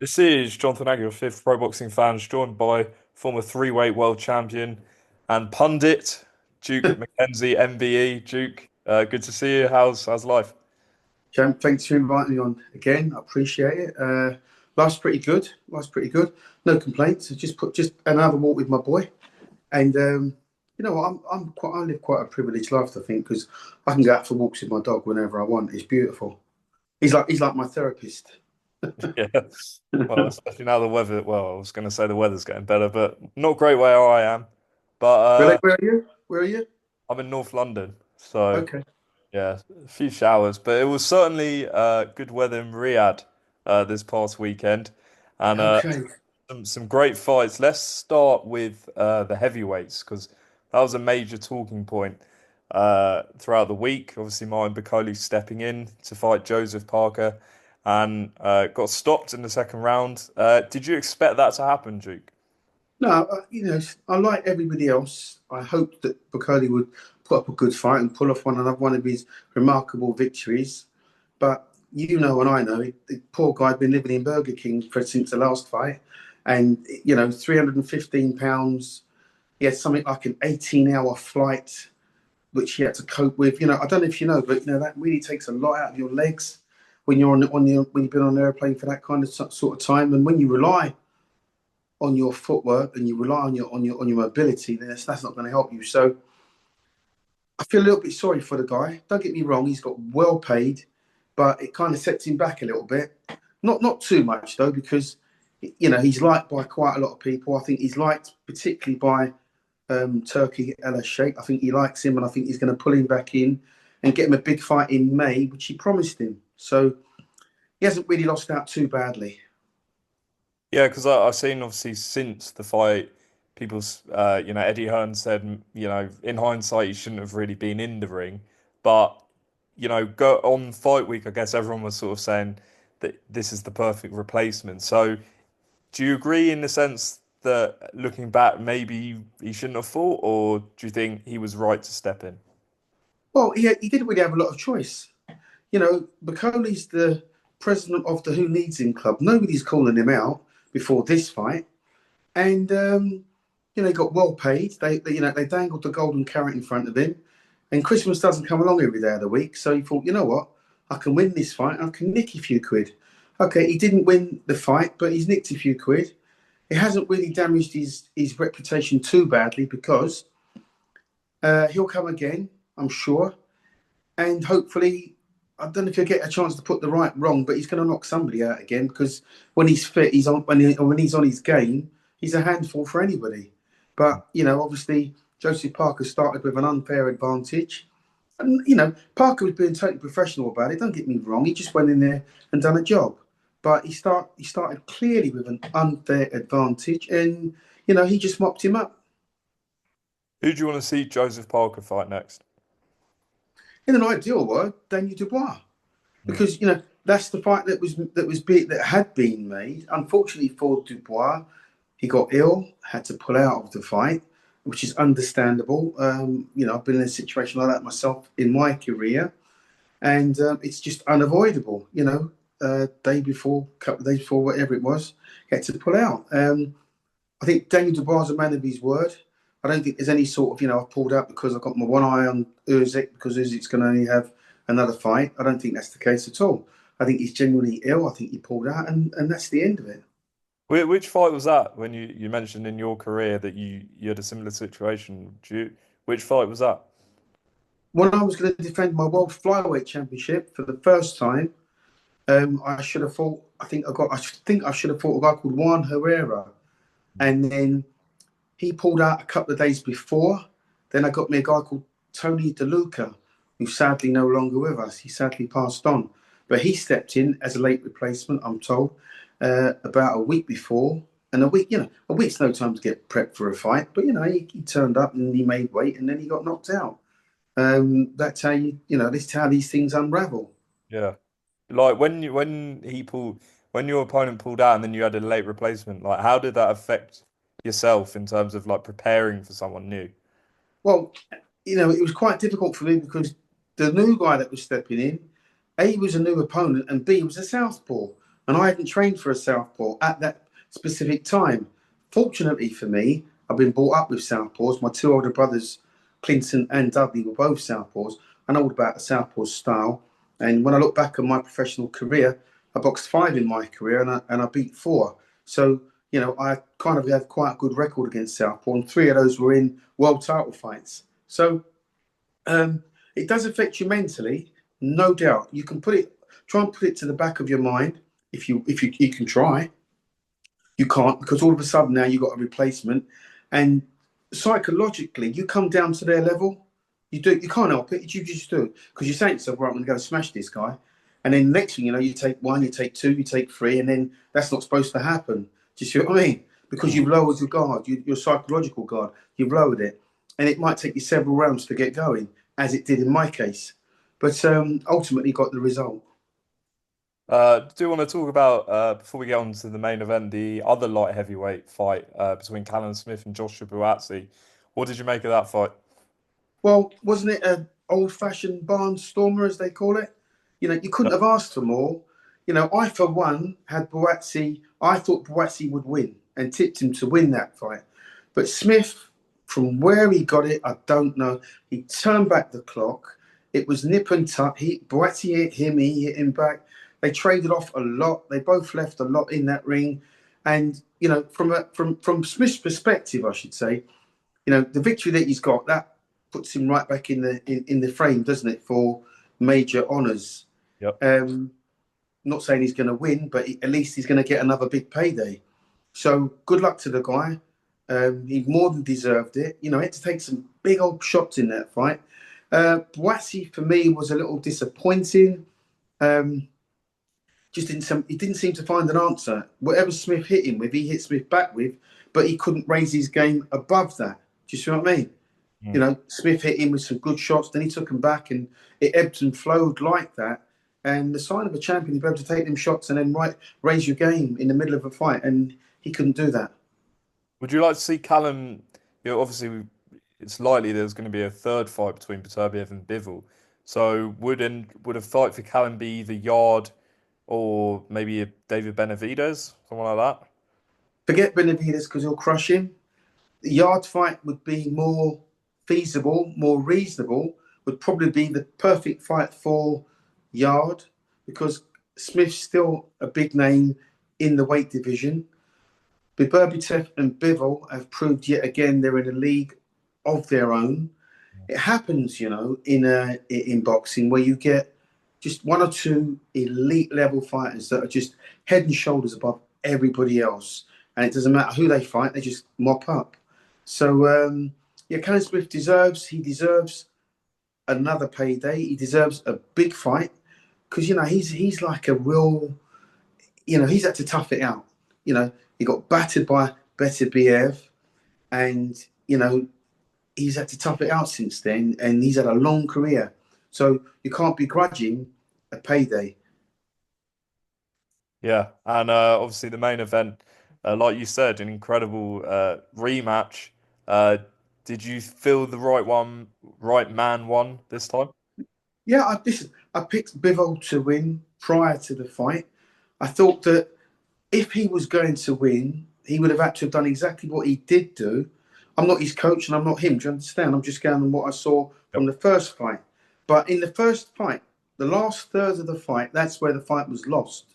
This is Jonathan Agger, your fifth pro boxing fans, joined by former three-weight world champion and pundit Duke McKenzie MBE. Duke, good to see you. How's life? Champ, thanks for inviting me on again. I appreciate it. Life's pretty good. Life's pretty good. No complaints. I just another walk with my boy, and you know what? I live quite a privileged life, I think, because I can go out for walks with my dog whenever I want. It's beautiful. He's like my therapist. Yeah. Well, especially now the weather. Well, I was going to say the weather's getting better, but not great where I am. But Where are you? Where are you? I'm in North London, so Okay. yeah, a few showers. But it was certainly good weather in Riyadh this past weekend, and Okay. some great fights. Let's start with the heavyweights because that was a major talking point throughout the week. Obviously, Martin Bakole stepping in to fight Joseph Parker and got stopped in the second round. Did you expect that to happen, Duke? No, I like everybody else. I hope that Bakole would put up a good fight and pull off another one of his remarkable victories. But you know, and I know, the poor guy had been living in Burger King since the last fight, and 315 pounds. He had something like an 18-hour flight, which he had to cope with. I don't know if you know, but that really takes a lot out of your legs when you're when you've been on an airplane for that kind of sort of time, and when you rely on your footwork and you rely on your mobility, then that's not going to help you. So I feel a little bit sorry for the guy. Don't get me wrong; he's got well paid, but it kind of sets him back a little bit. Not too much though, because he's liked by quite a lot of people. I think he's liked particularly by Turkey El Sheikh. I think he likes him, and I think he's going to pull him back in and get him a big fight in May, which he promised him. So he hasn't really lost out too badly. Yeah, because I've seen obviously since the fight, people's Eddie Hearn said in hindsight he shouldn't have really been in the ring, but go on fight week. I guess everyone was sort of saying that this is the perfect replacement. So do you agree in the sense that looking back, maybe he shouldn't have fought, or do you think he was right to step in? Well, he didn't really have a lot of choice. Bacole's the president of the Who Needs Him Club. Nobody's calling him out before this fight, and he got well paid. They dangled the golden carrot in front of him, and Christmas doesn't come along every day of the week. So he thought, you know what, I can win this fight. I can nick a few quid. Okay, he didn't win the fight, but he's nicked a few quid. It hasn't really damaged his reputation too badly because he'll come again, I'm sure, and hopefully, I don't know if he'll get a chance to put the right wrong, but he's going to knock somebody out again because when he's fit, he's on when he's on his game, he's a handful for anybody. But obviously, Joseph Parker started with an unfair advantage, and Parker was being totally professional about it. Don't get me wrong; he just went in there and done a job. But he started clearly with an unfair advantage, and he just mopped him up. Who do you want to see Joseph Parker fight next? In an ideal world, Daniel Dubois, Hmm. because that's the fight that had been made. Unfortunately for Dubois, he got ill, had to pull out of the fight, which is understandable. I've been in a situation like that myself in my career, and it's just unavoidable. Day before, couple of days before, whatever it was, he had to pull out. I think Daniel Dubois is a man of his word. I don't think there's any sort of, I've pulled out because I've got my one eye on Usyk because Usyk's going to only have another fight. I don't think that's the case at all. I think he's genuinely ill. I think he pulled out, and that's the end of it. Which fight was that when you mentioned in your career that you had a similar situation? Which fight was that? When I was going to defend my world flyweight championship for the first time, I should have fought. I think I should have fought a guy called Juan Herrera, and then he pulled out a couple of days before. Then I got me a guy called Tony DeLuca, who's sadly no longer with us. He sadly passed on. But he stepped in as a late replacement, I'm told, about a week before. And a week's no time to get prepped for a fight. But, he turned up and he made weight and then he got knocked out. That's how this is how these things unravel. Yeah. Like when your opponent pulled out and then you had a late replacement, like how did that affect yourself in terms of like preparing for someone new? Well, it was quite difficult for me because the new guy that was stepping in, A, was a new opponent, and B, was a southpaw. and I hadn't trained for a southpaw at that specific time. Fortunately for me, I've been brought up with southpaws. My two older brothers, Clinton and Dudley, were both southpaws. I know all about the southpaw style. And when I look back on my professional career, I boxed 5 in my career and I beat 4. So, I kind of have quite a good record against southpaw, and 3 of those were in world title fights. So it does affect you mentally, no doubt. You can try and put it to the back of your mind if you can try. You can't, because all of a sudden now you've got a replacement, and psychologically you come down to their level. You can't help it. You just do, because you say to yourself, right, I'm going to go smash this guy, and then next thing you know, you take 1, you take 2, you take 3, and then that's not supposed to happen. Do you see what I mean? Because you've lowered your guard, your psychological guard. You've lowered it, and it might take you several rounds to get going, as it did in my case. But ultimately, got the result. Do you want to talk about, before we get on to the main event, the other light heavyweight fight between Callum Smith and Joshua Buatsi? What did you make of that fight? Well, wasn't it an old-fashioned barnstormer, as they call it? You couldn't have asked for more. I, for one, had Buatsi. I thought Buatsi would win and tipped him to win that fight. But Smith, from where he got it, I don't know. He turned back the clock. It was nip and tuck. Buatsi hit him, he hit him back. They traded off a lot. They both left a lot in that ring. And, from Smith's perspective, I should say, the victory that he's got, that puts him right back in the frame, doesn't it, for major honours? Yep. Not saying he's going to win, but at least he's going to get another big payday. So good luck to the guy. He more than deserved it. He had to take some big old shots in that fight. Buatsi, for me, was a little disappointing. He didn't seem to find an answer. Whatever Smith hit him with, he hit Smith back with, but he couldn't raise his game above that. Do you see what I mean? Smith hit him with some good shots, then he took him back, and it ebbed and flowed like that. And the sign of a champion, you'll be able to take them shots and then raise your game in the middle of a fight, and he couldn't do that. Would you like to see Callum? Obviously, it's likely there's going to be a third fight between Beterbiev and Bivol. So would a fight for Callum be either Yard or maybe a David Benavidez, something like that? Forget Benavidez, because he'll crush him. The Yard fight would be more feasible, more reasonable, would probably be the perfect fight for Yard, because Smith's still a big name in the weight division. Beterbiev and Bivol have proved yet again they're in a league of their own. It happens, in boxing, where you get just 1 or 2 elite level fighters that are just head and shoulders above everybody else, and it doesn't matter who they fight; they just mop up. So, Callum Smith deserves another payday. He deserves a big fight, because he's like a real, he's had to tough it out. He got battered by Beterbiev, and he's had to tough it out since then, and he's had a long career. So you can't begrudge him a payday. Yeah, and obviously the main event, like you said, an incredible rematch. Did you feel the right man won this time? Yeah, I picked Bivol to win prior to the fight. I thought that if he was going to win, he would have had to have done exactly what he did do. I'm not his coach and I'm not him. Do you understand? I'm just going on what I saw Yep. from the first fight. But in the first fight, the last third of the fight, that's where the fight was lost.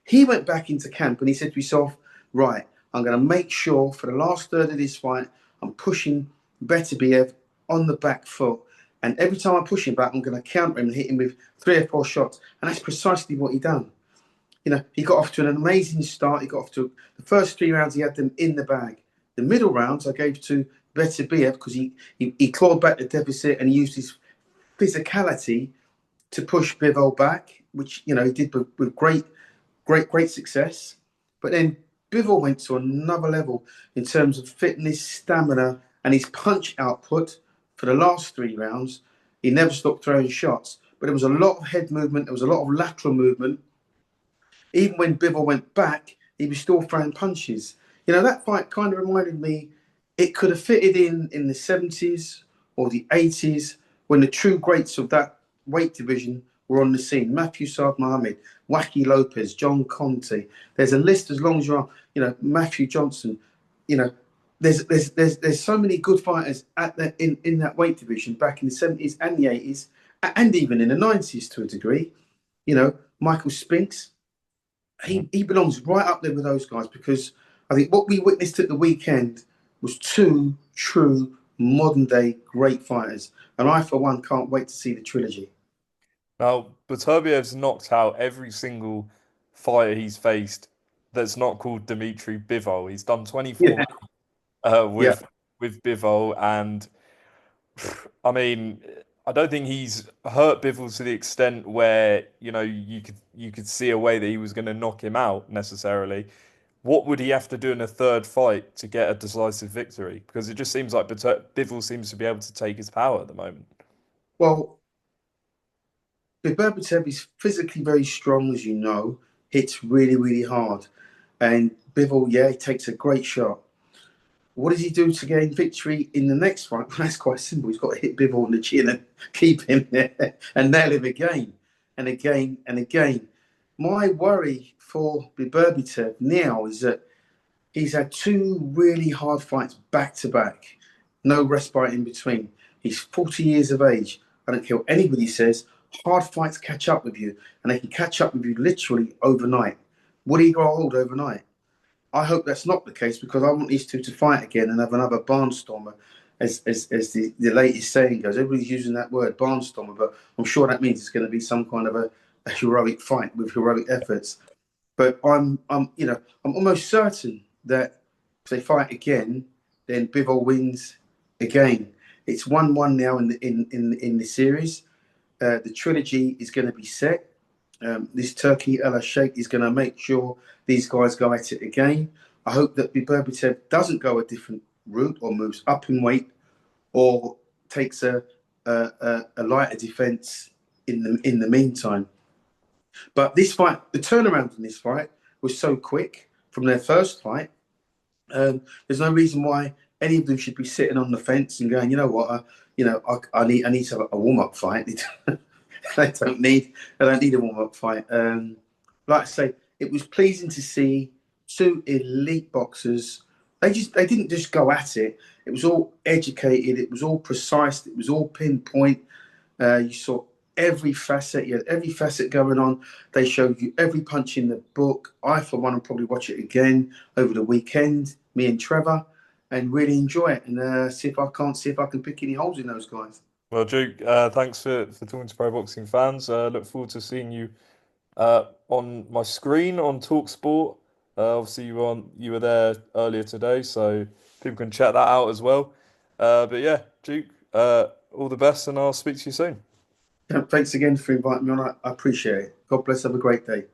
He went back into camp and he said to himself, right, I'm going to make sure for the last third of this fight, I'm pushing Beterbiev on the back foot. And every time I push him back, I'm going to counter him and hit him with 3 or 4 shots. And that's precisely what he done. He got off to an amazing start. He got off to the first 3 rounds, he had them in the bag. The middle rounds I gave to Beterbiev, because he clawed back the deficit and he used his physicality to push Bivol back, which he did with great success. But then Bivol went to another level in terms of fitness, stamina, and his punch output for the last 3 rounds. He never stopped throwing shots, but there was a lot of head movement. There was a lot of lateral movement. Even when Bivol went back, he was still throwing punches. That fight kind of reminded me, it could have fitted in the 70s or the 80s, when the true greats of that weight division were on the scene. Matthew Saad Mohammed, Wacky Lopez, John Conte. There's a list as long as you are, Matthew Johnson. You know, there's so many good fighters at the in that weight division back in the 70s and the 80s, and even in the 90s to a degree. Michael Spinks, Mhm. he belongs right up there with those guys because I think what we witnessed at the weekend was two true modern day great fighters, and I for one can't wait to see the trilogy. Now, Beterbiev's knocked out every single fighter he's faced that's not called Dmitry Bivol. He's done 24 Yeah, uh, yeah. with with Bivol, and I mean, I don't think he's hurt Bivol to the extent where you could see a way that he was going to knock him out necessarily. What would he have to do in a third fight to get a decisive victory? Because it just seems like Bivol seems to be able to take his power at the moment. Well, Beterbiev is physically very strong, as you know, hits really, really hard. And Bivol, yeah, he takes a great shot. What does he do to gain victory in the next fight? Well, that's quite simple. He's got to hit Bivol on the chin and keep him there and nail him again and again and again. My worry for Beterbiev now is that he's had two really hard fights back to back, no respite in between. He's 40 years of age. I don't care what anybody says. Hard fights catch up with you, and they can catch up with you literally overnight. Would he grow old overnight? I hope that's not the case because I want these two to fight again and have another barnstormer, as the latest saying goes. Everybody's using that word, barnstormer, but I'm sure that means it's going to be some kind of a heroic fight with heroic efforts. But I'm almost certain that if they fight again, then Bivol wins again. It's 1-1 now in the series. The trilogy is going to be set. This Turkey El Sheikh is going to make sure these guys go at it again. I hope that Beterbiev doesn't go a different route or moves up in weight or takes a lighter defense in the meantime. But this fight, the turnaround in this fight was so quick from their first fight. There's no reason why any of them should be sitting on the fence and going, you know what, I need to have a warm up fight. They don't need a warm up fight. Like I say, it was pleasing to see two elite boxers. They didn't just go at it. It was all educated. It was all precise. It was all pinpoint. You saw every facet. You had every facet going on. They showed you every punch in the book. I, for one, will probably watch it again over the weekend. Me and Trevor, and really enjoy it and see if I can pick any holes in those guys. Well, Duke, thanks for talking to pro boxing fans. Look forward to seeing you on my screen on TalkSport. Obviously, you were there earlier today, so people can check that out as well. But yeah, Duke, all the best, and I'll speak to you soon. Thanks again for inviting me on. I appreciate it. God bless. Have a great day.